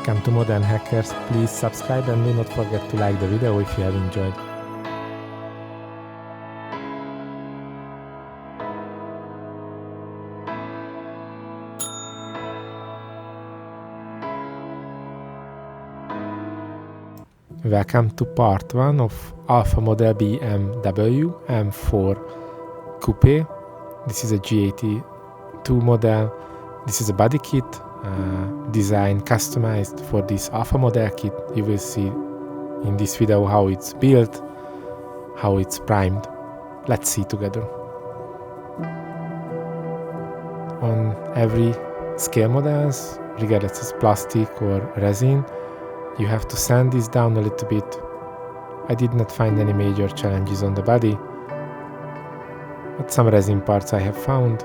Welcome to Modern Hackers. Please subscribe and do not forget to like the video if you have enjoyed. Welcome to part 1 of Alpha model BMW M4 Coupe. This is a G82 model. This is a body kit designed, customized for this Alpha model kit. You will see in this video how it's built, how it's primed. Let's see together. On every scale models, regardless it's plastic or resin, you have to sand this down a little bit. I did not find any major challenges on the body, but some resin parts I have found.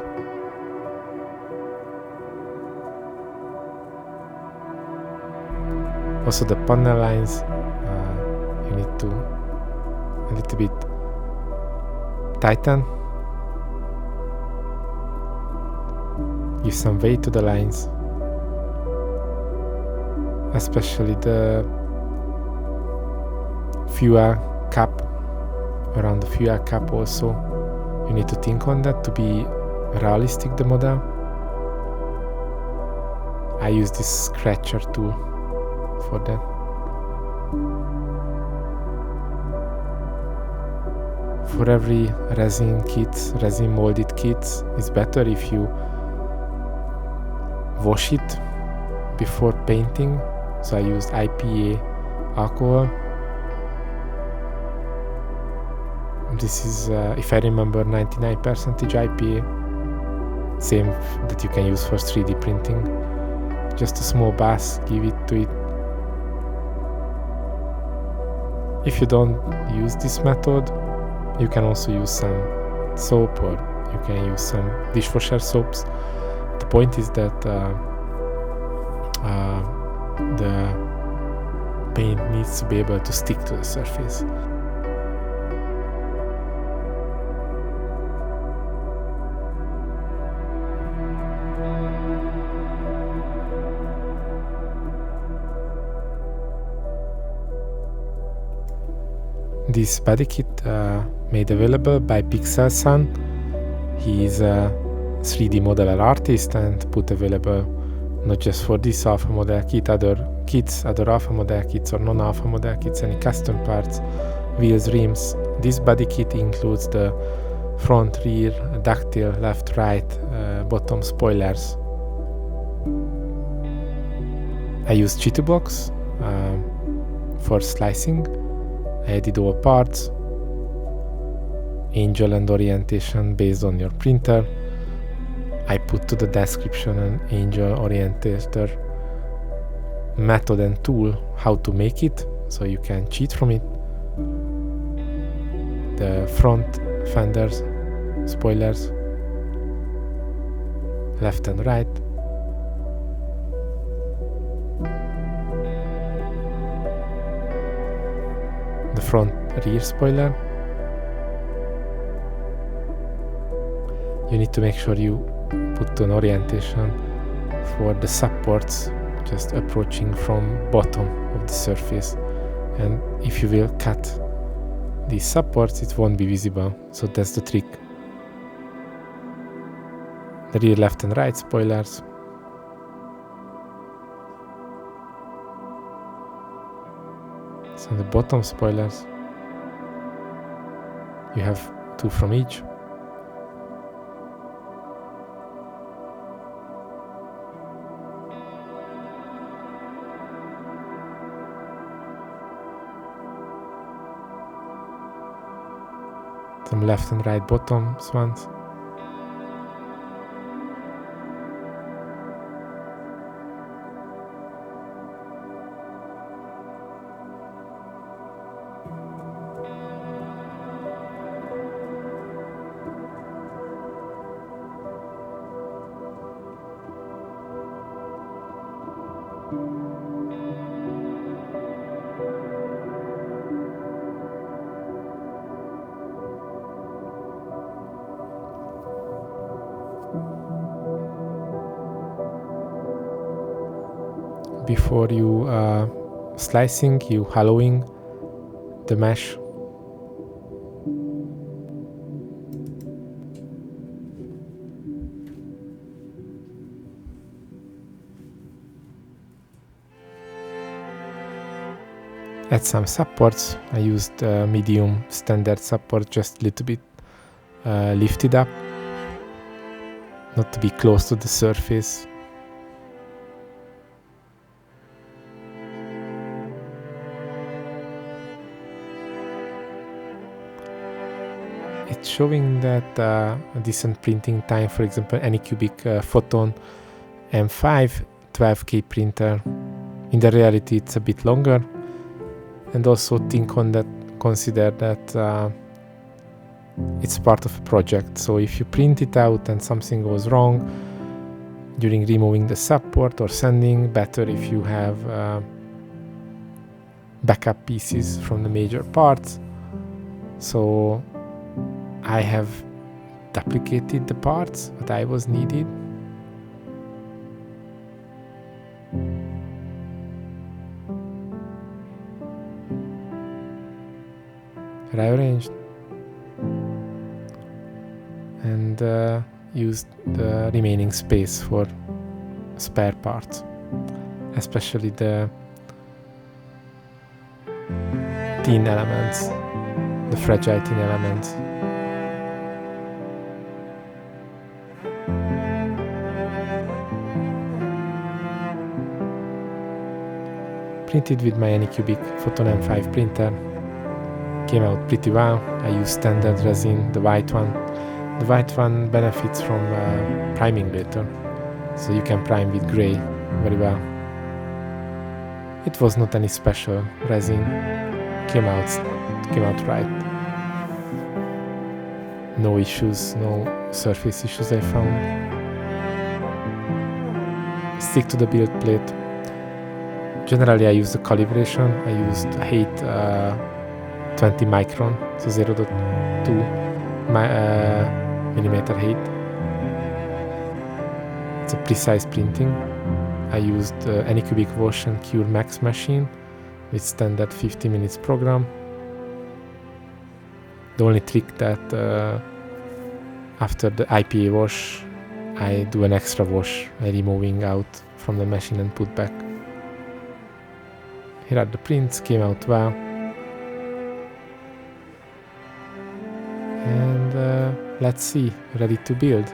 Also the panel lines, you need to a little bit tighten. Give some weight to the lines. Especially the fuel cap, around the fuel cap also. You need to think on that to be realistic, the model. I use this scratcher tool for that. For every resin kit, resin molded kits, it's better if you wash it before painting. So I used IPA alcohol. This is, if I remember, 99% IPA. Same that you can use for 3D printing. Just a small bath, give it to it. If you don't use this method, you can also use some soap, or you can use some dishwasher soaps. The point is that the paint needs to be able to stick to the surface. This body kit made available by Pixel Sun. He is a 3D modeler artist and put available not just for this Alpha model kit, other kits, other Alpha model kits or non-Alpha model kits, any custom parts, wheels, rims. This body kit includes the front, rear, ductile, left, right, bottom spoilers. I used G2 box for slicing. I added all parts, angel and orientation based on your printer. I put to the description an angel orientator method and tool how to make it, so you can cheat from it. The front fenders, spoilers, left and right. The front rear spoiler. You need to make sure you put an orientation for the supports just approaching from bottom of the surface, and if you will cut these supports it won't be visible, so that's the trick. The rear left and right spoilers. So the bottom spoilers, you have 2 from each. Some left and right bottoms ones. before you slicing, you hollowing the mesh. Add some supports. I used medium standard support, just a little bit lifted up, not to be close to the surface. It's showing that a decent printing time, for example, Anycubic Photon M5 12K printer. In the reality, it's a bit longer. And also consider that it's part of a project. So if you print it out and something goes wrong during removing the support or sending, better if you have backup pieces from the major parts. So I have duplicated the parts that I was needed. Rearranged and used the remaining space for spare parts, especially the tin elements, the fragile tin elements. Printed with my Anycubic Photon M5 printer. Came out pretty well. I used standard resin, the white one. The white one benefits from priming later, so you can prime with gray very well. It was not any special resin. Came out right. No issues, no surface issues I found. Stick to the build plate. Generally I use the calibration. I used height 20 micron, so 0.2 millimeter height. It's a precise printing. I used Anycubic Wash and Cure Max machine with standard 50 minutes program. The only trick that after the IPA wash, I do an extra wash, removing out from the machine and put back. Here are the prints, came out well. And let's see, ready to build.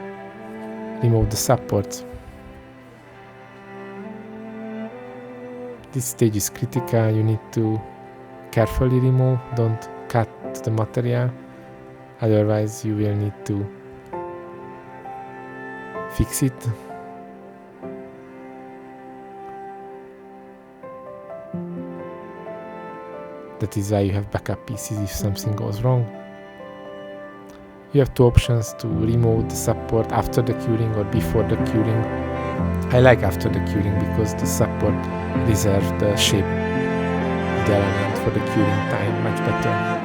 Remove the supports. This stage is critical, you need to carefully remove, don't cut the material, otherwise you will need to fix it. That is why you have backup pieces if something goes wrong. You have two options to remove the support after the curing or before the curing. I like after the curing because the support reserves the shape of the element for the curing time much better.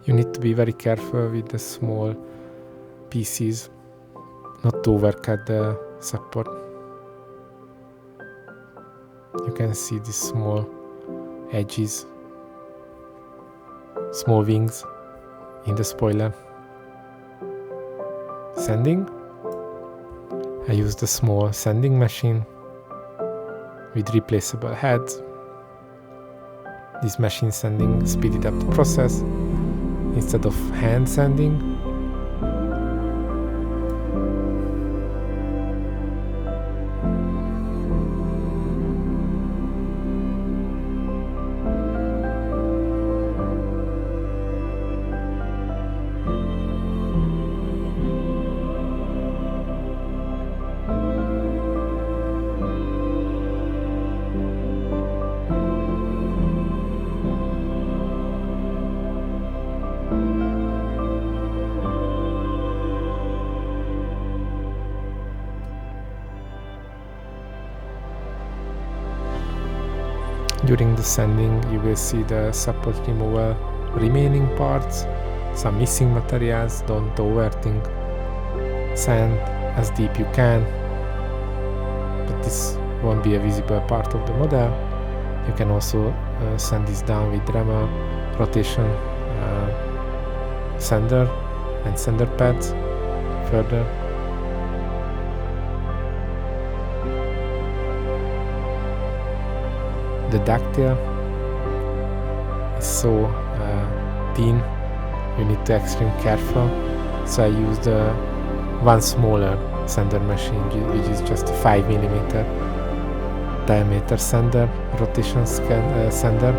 You need to be very careful with the small pieces, not to overcut the support. You can see these small edges, small wings in the spoiler. Sanding. I used a small sanding machine with replaceable heads. This machine sanding speeded up the process. Instead of hand sanding, During the sanding you will see the support removal remaining parts, some missing materials. Don't overthink. Sand as deep you can, but this won't be a visible part of the model. You can also sand this down with Dremel rotation sander and sander pads further. The ducktail is so thin, you need to be extremely careful, so I used one smaller sander machine, which is just a 5mm diameter sander, rotation sander.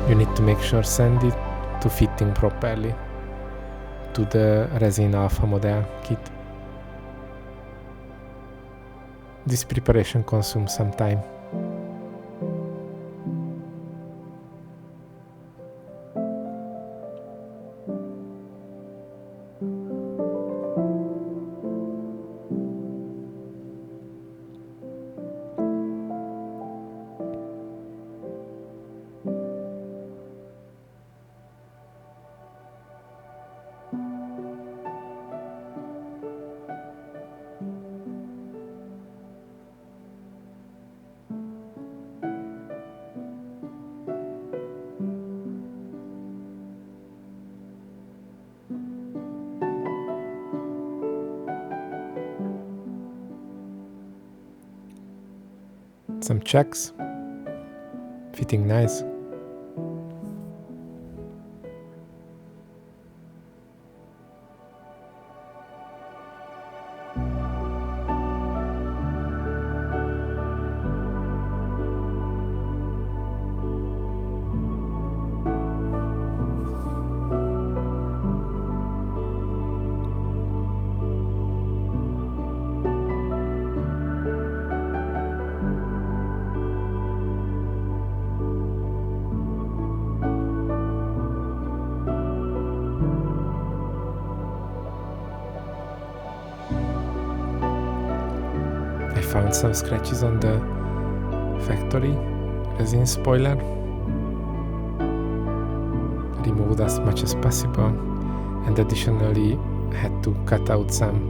You need to make sure sand it to fitting properly to the resin alpha model kit. This preparation consumes some time. Some checks, fitting nice. Found some scratches on the factory resin spoiler. Removed as much as possible, and additionally had to cut out some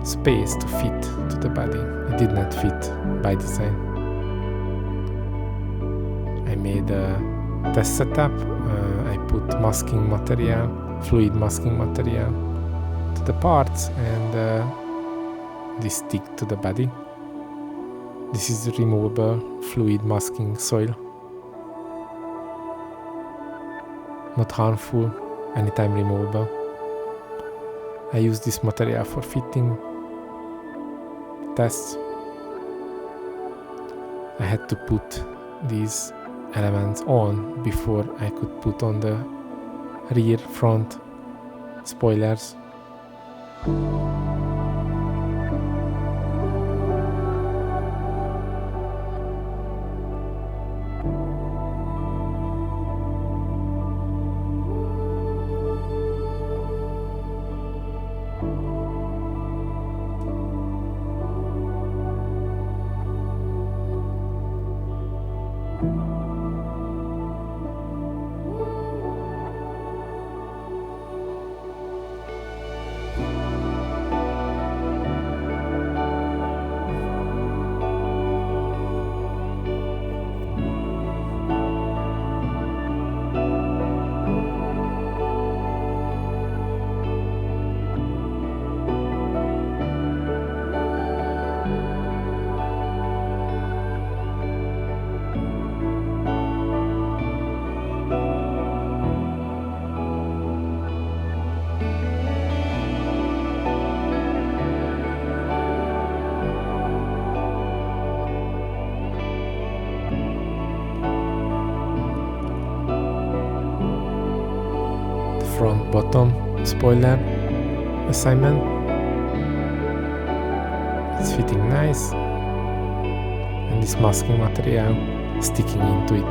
space to fit to the body. It did not fit by design. I made a test setup. I put masking material, fluid masking material to the parts, and this stick to the body. This is removable fluid masking soil. Not harmful, anytime removable. I use this material for fitting tests. I had to put these elements on before I could put on the rear front spoilers. Front bottom spoiler assignment. It's fitting nice, and this masking material sticking into it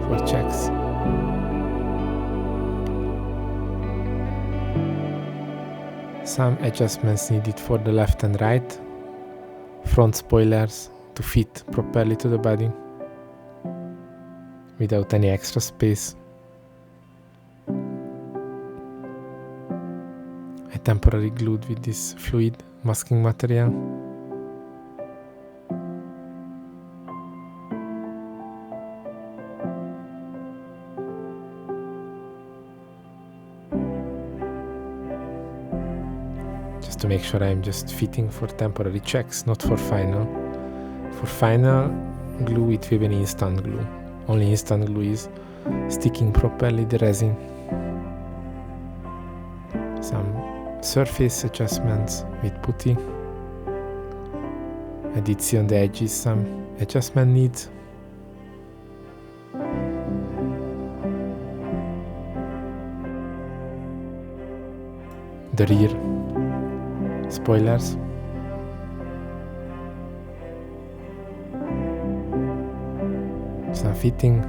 for checks. Some adjustments needed for the left and right front spoilers to fit properly to the body without any extra space. I temporarily glued with this fluid masking material. Just to make sure I'm just fitting for temporary checks, not for final. For final, glue it with an instant glue. Only instant glue is sticking properly the resin. Some surface adjustments with putty. I did see on the edges some adjustment needs. The rear spoilers. Some fitting.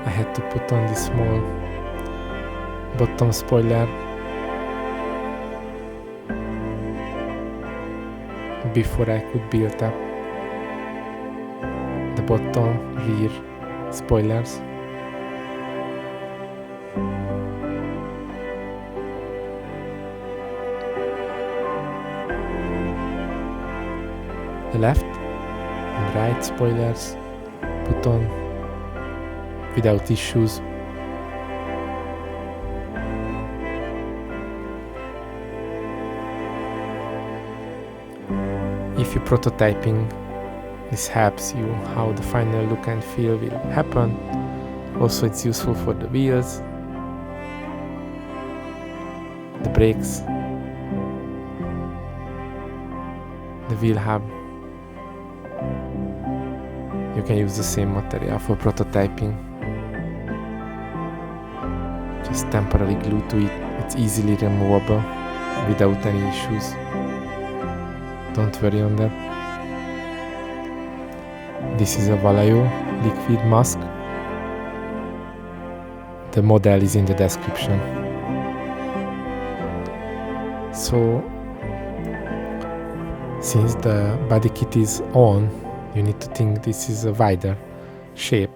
I had to put on this small bottom spoiler before I could build up the bottom rear spoilers. The left and right spoilers put on without issues. If you're prototyping, this helps you how the final look and feel will happen. Also, it's useful for the wheels, the brakes, the wheel hub. You can use the same material for prototyping. Just temporarily glue to it. It's easily removable without any issues. Don't worry on that. This is a Vallejo liquid mask. The model is in the description. So, since the body kit is on, you need to think this is a wider shape.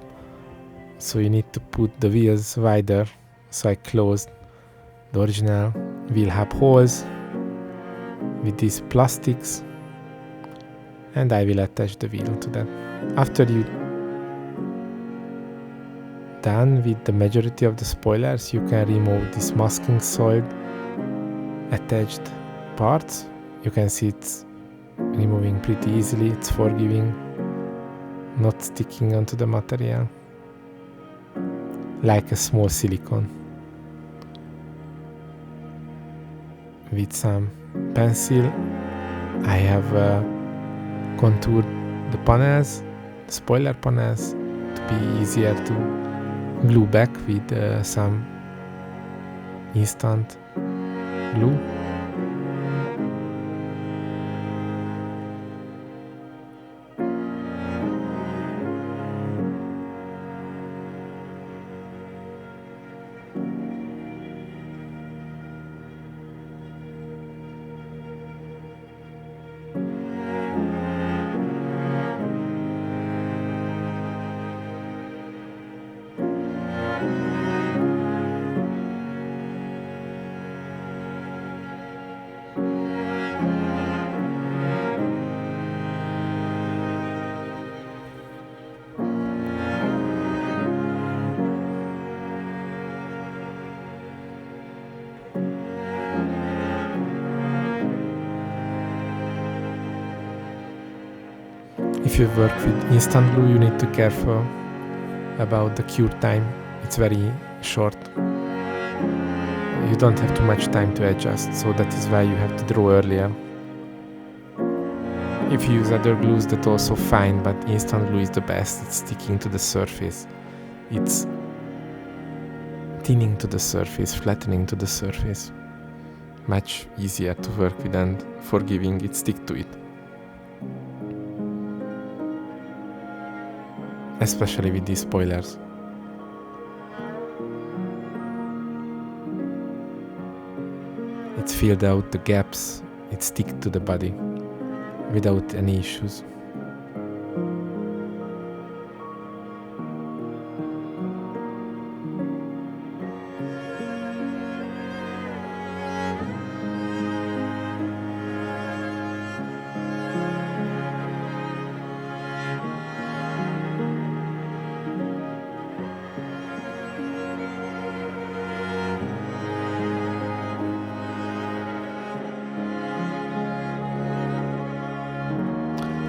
So you need to put the wheels wider. So I closed the original wheel hub holes with these plastics, and I will attach the wheel to that. After you done with the majority of the spoilers, you can remove this masking solid attached parts. You can see it's removing pretty easily. It's forgiving, not sticking onto the material like a small silicone. With some pencil I have contoured the panels, the spoiler panels, to be easier to glue back with some instant glue. If you work with instant glue, you need to be careful about the cure time. It's very short. You don't have too much time to adjust, so that is why you have to draw earlier. If you use other glues, that's also fine, but instant glue is the best. It's sticking to the surface. It's thinning to the surface, flattening to the surface. Much easier to work with, and forgiving it, stick to it. Especially with these spoilers. It filled out the gaps, it stick to the body without any issues.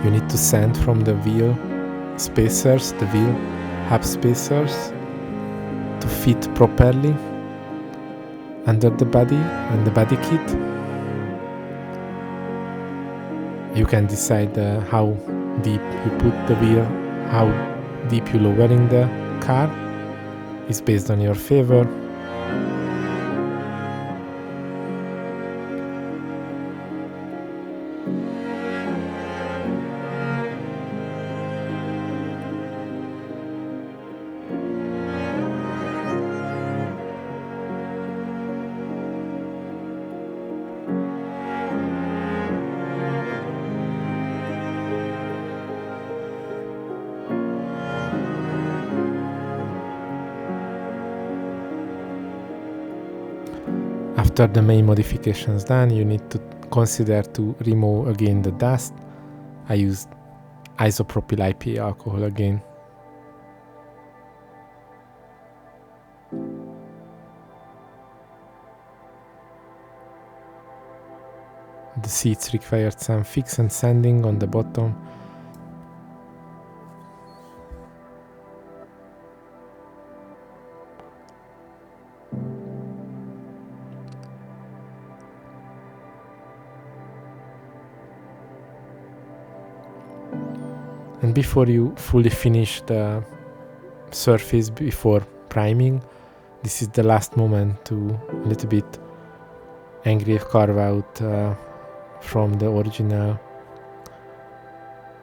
You need to sand from the wheel spacers, the wheel hub spacers, to fit properly under the body and the body kit. You can decide how deep you put the wheel, how deep you lowering the car. It's based on your favor. After the main modifications done, you need to consider to remove again the dust. I used isopropyl IPA alcohol again. The seats required some fix and sanding on the bottom. And before you fully finish the surface, before priming, this is the last moment to a little bit engrave carve out from the original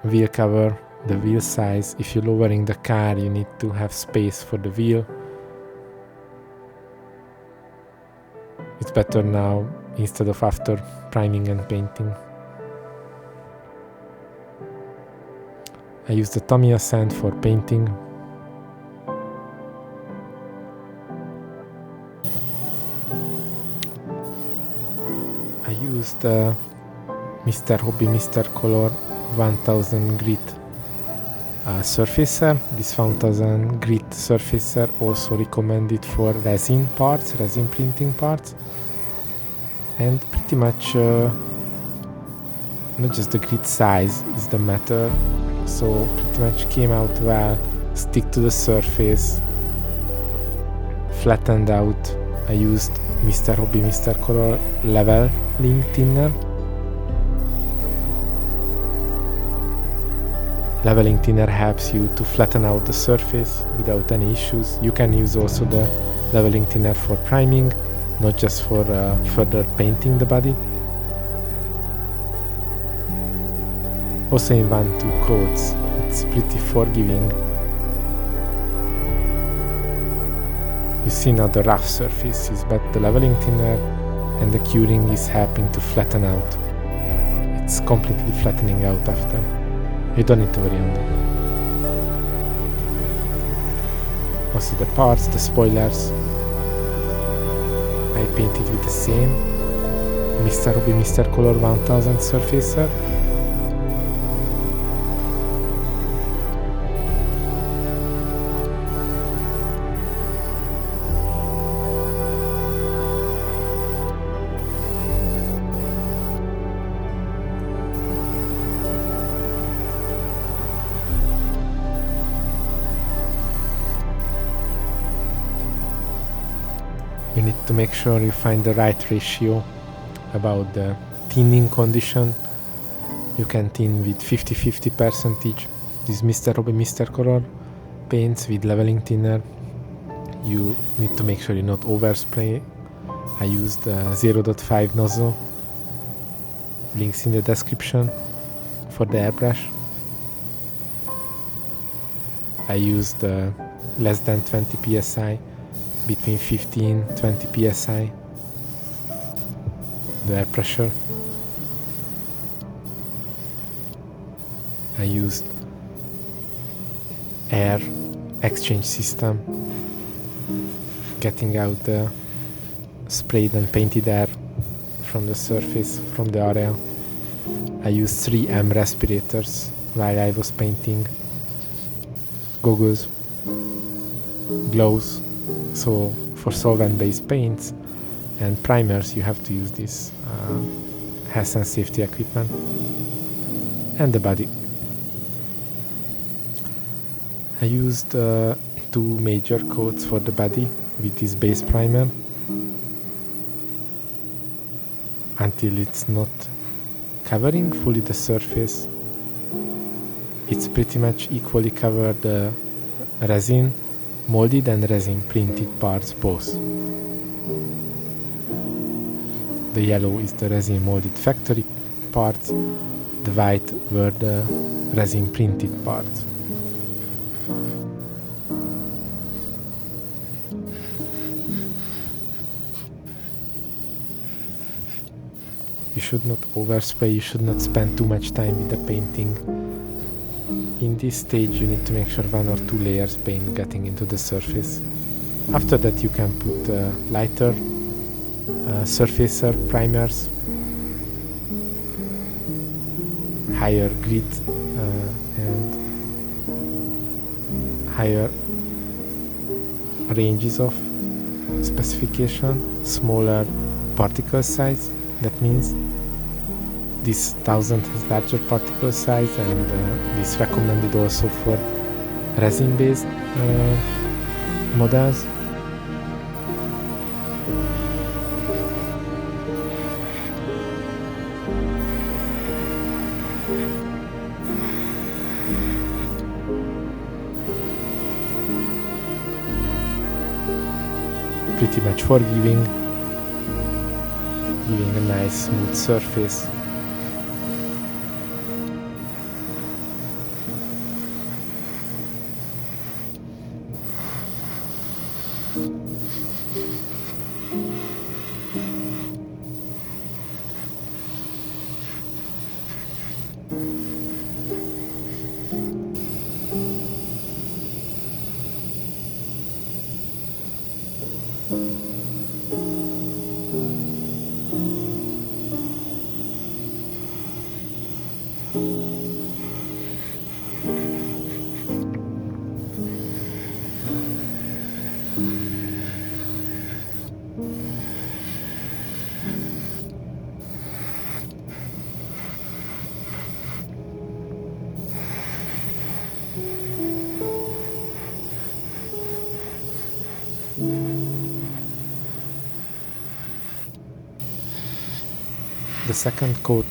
wheel cover, the wheel size. If you're lowering the car, you need to have space for the wheel. It's better now instead of after priming and painting. I use the Tamiya sand for painting. I used the Mr. Hobby Mr. Color 1000 grit surfacer. This 1000 grit surfacer also recommended for resin parts, resin printing parts, and pretty much not just the grit size is the matter. So pretty much came out well, stick to the surface, flattened out. I used Mr. Hobby Mr. Color leveling thinner. Leveling thinner helps you to flatten out the surface without any issues. You can use also the leveling thinner for priming, not just for further painting the body. Also in 1-2 coats, it's pretty forgiving. You see now the rough surfaces, but the leveling thinner and the curing is helping to flatten out. It's completely flattening out after. You don't need to worry on that. Also the parts, the spoilers, I painted with the same Mr. Hobby Mr. Color 1000 surfacer. need to make sure you find the right ratio about the thinning condition. You can thin with 50-50 percentage. This Mr. Robbie Mr. Color paints with leveling thinner. You need to make sure you not overspray. I used 0.5 nozzle. Links in the description for the airbrush. I used less than 20 psi, between 15-20 psi, the air pressure. I used air exchange system, getting out the sprayed and painted air from the surface, from the area. I used 3M respirators while I was painting. Goggles, gloves. So for solvent-based paints and primers, you have to use this health and safety equipment. And the body. I used 2 major coats for the body with this base primer until it's not covering fully the surface. It's pretty much equally covered the resin molded and resin printed parts both. The yellow is the resin molded factory parts, the white were the resin printed parts. You should not overspray, you should not spend too much time with the painting. In this stage you need to make sure 1 or 2 layers paint getting into the surface. After that you can put lighter surfacer primers, higher grit and higher ranges of specification, smaller particle size. That means this 1000 has larger particle size, and this recommended also for resin based models. Pretty much forgiving, giving a nice smooth surface. The second coat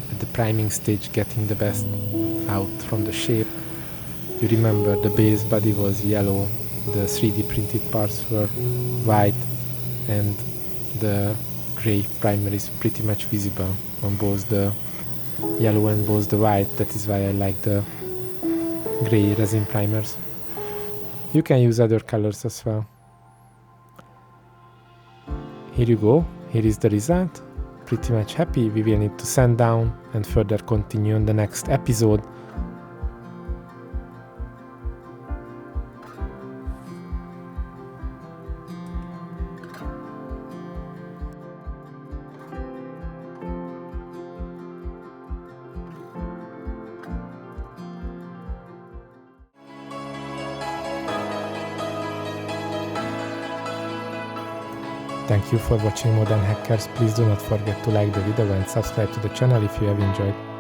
at the priming stage, getting the best out from the shape. You remember the base body was yellow, the 3D printed parts were white, and the gray primer is pretty much visible on both the yellow and both the white. That is why I like the gray resin primers. You can use other colors as well. Here you go, here is the result. Pretty much happy. We will need to sand down and further continue on the next episode. Thank you for watching Modern Hackers. Please do not forget to like the video and subscribe to the channel if you have enjoyed.